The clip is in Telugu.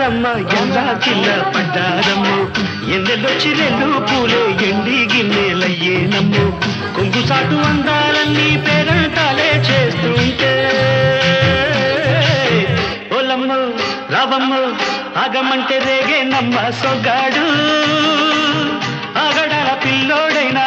నమ్మ ఎలా కిల్ల పడ్డారమ్ము ఎన్నెల్లొచ్చి రెండు పూలే ఎండి గిన్నెలయ్యే నమ్ము కొంగు సాటు అందాలన్నీ పేరంటాలే చేస్తుంటే ఓలమ్మ రావమ్మ ఆగమంటే రేగే నమ్మ సొగ్గాడు ఆగడాల పిల్లోడైనా